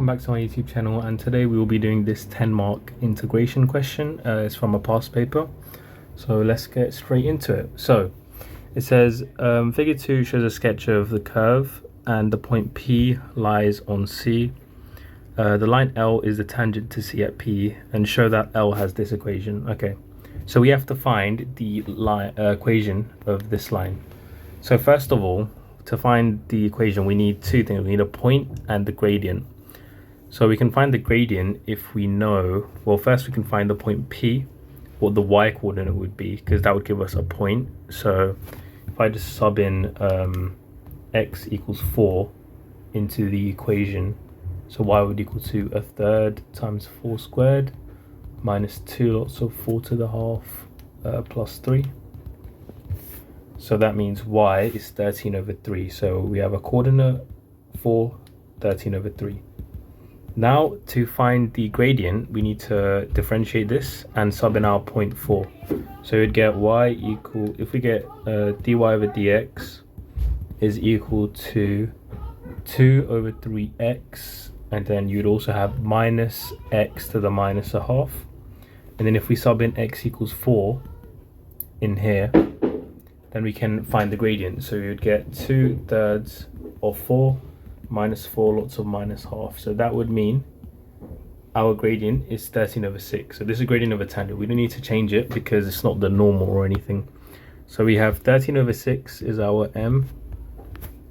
welcome back to my YouTube channel, and today we will be doing this 10-mark integration question. It's from a past paper, so let's get straight into it. So it says figure 2 shows a sketch of the curve and the point P lies on C. The line L is the tangent to C at P, and show that L has this equation. Okay, so we have to find the equation of this line. So first of all, to find the equation, we need two things. We need a point and the gradient. So we can find the gradient if we know, well, first we can find the point P, what the y coordinate would be, because that would give us a point. So if I just sub in x equals 4 into the equation, so y would equal to 1/3 times 4 squared minus 2 lots of 4 to the half plus 3. So that means y is 13/3. So we have a coordinate 4, 13/3. Now to find the gradient, we need to differentiate this and sub in our point 4. So we'd get y equal, if we get dy over dx is equal to 2/3x, and then you'd also have minus x to the minus 1/2. And then if we sub in x equals 4 in here, then we can find the gradient. So we would get 2/3 of 4 minus 4 lots of minus 1/2. So that would mean our gradient is 13/6. So this is gradient of a tangent. We don't need to change it because it's not the normal or anything. So we have 13/6 is our m,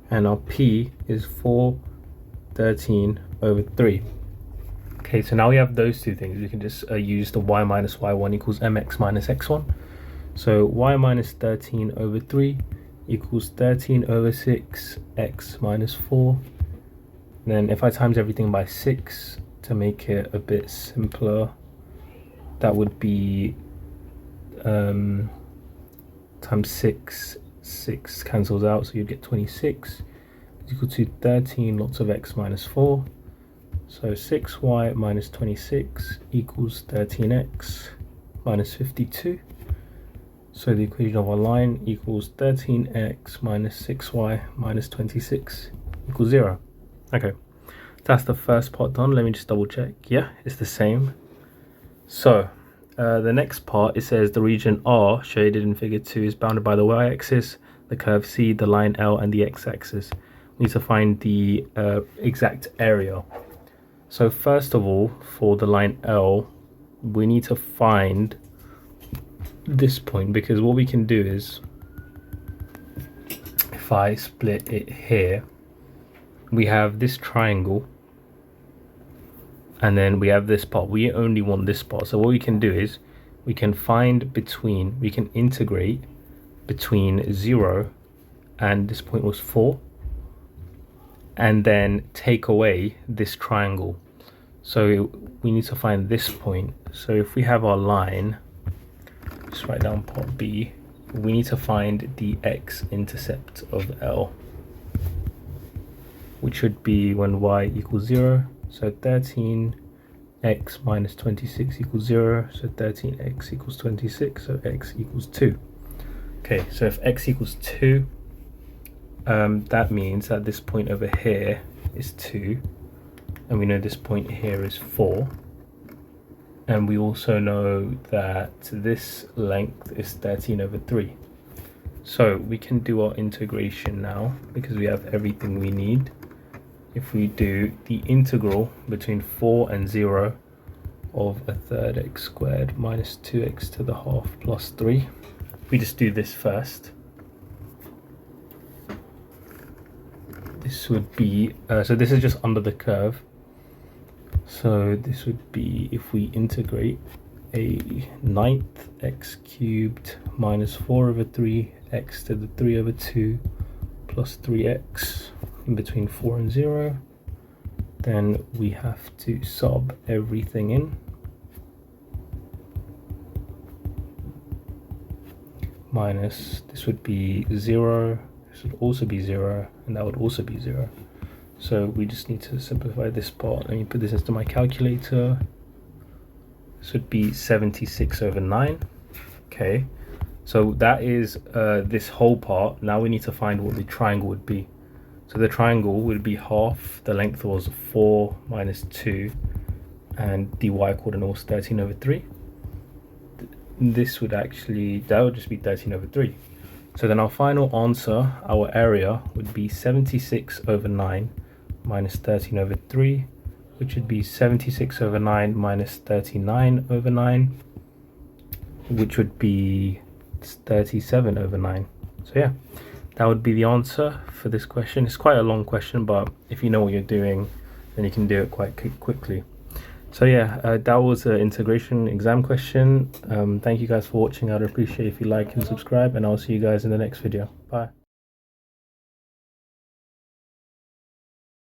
and our p is 4 13/3. Okay, so now we have those two things. We can just use the y minus y1 equals mx minus x1. So y minus 13/3 equals 13/6 x minus 4. And then if I times everything by 6 to make it a bit simpler, that would be times 6. 6 cancels out, so you'd get 26 is equal to 13 lots of x minus 4. So 6y minus 26 equals 13x minus 52. So the equation of our line equals 13x minus 6y minus 26 equals 0. Okay, that's the first part done. Let me just double check. Yeah, it's the same. So the next part, it says the region R shaded in figure 2 is bounded by the y-axis, the curve C, the line L, and the x-axis. We need to find the exact area. So first of all, for the line L, we need to find this point, because what we can do is, if I split it here, we have this triangle and then we have this part. We only want this part. So what we can do is we can find between, we can integrate between 0 and this point was 4, and then take away this triangle. So we need to find this point. So if we have our line, just write down part B, we need to find the x-intercept of L, which would be when y equals 0. So 13x minus 26 equals 0. So 13x equals 26. So x equals 2. Okay, so if x equals 2, that means that this point over here is 2. And we know this point here is 4. And we also know that this length is 13/3. So we can do our integration now because we have everything we need. If we do the integral between 4 and 0 of 1/3 x squared minus 2x to the half plus 3, we just do this first. This would be, so this is just under the curve. So this would be, if we integrate a 9th x cubed minus 4/3 x to the 3/2 plus 3x in between 4 and 0, then we have to sub everything in. Minus, this would be 0, this would also be 0, and that would also be 0. So we just need to simplify this part. Let me put this into my calculator. This would be 76/9. Okay, so that is this whole part. Now we need to find what the triangle would be. So the triangle would be half, the length was 4 minus 2, and the y coordinate was 13 over 3. This would actually, that would just be 13 over 3. So then our final answer, our area, would be 76 over 9 minus 13 over 3, which would be 76 over 9 minus 39 over 9, which would be 37 over 9. So yeah, that would be the answer for this question. It's quite a long question, but if you know what you're doing, then you can do it quite quickly. So yeah, that was an integration exam question. Thank you guys for watching. I'd appreciate if you like and subscribe, and I'll see you guys in the next video. Bye.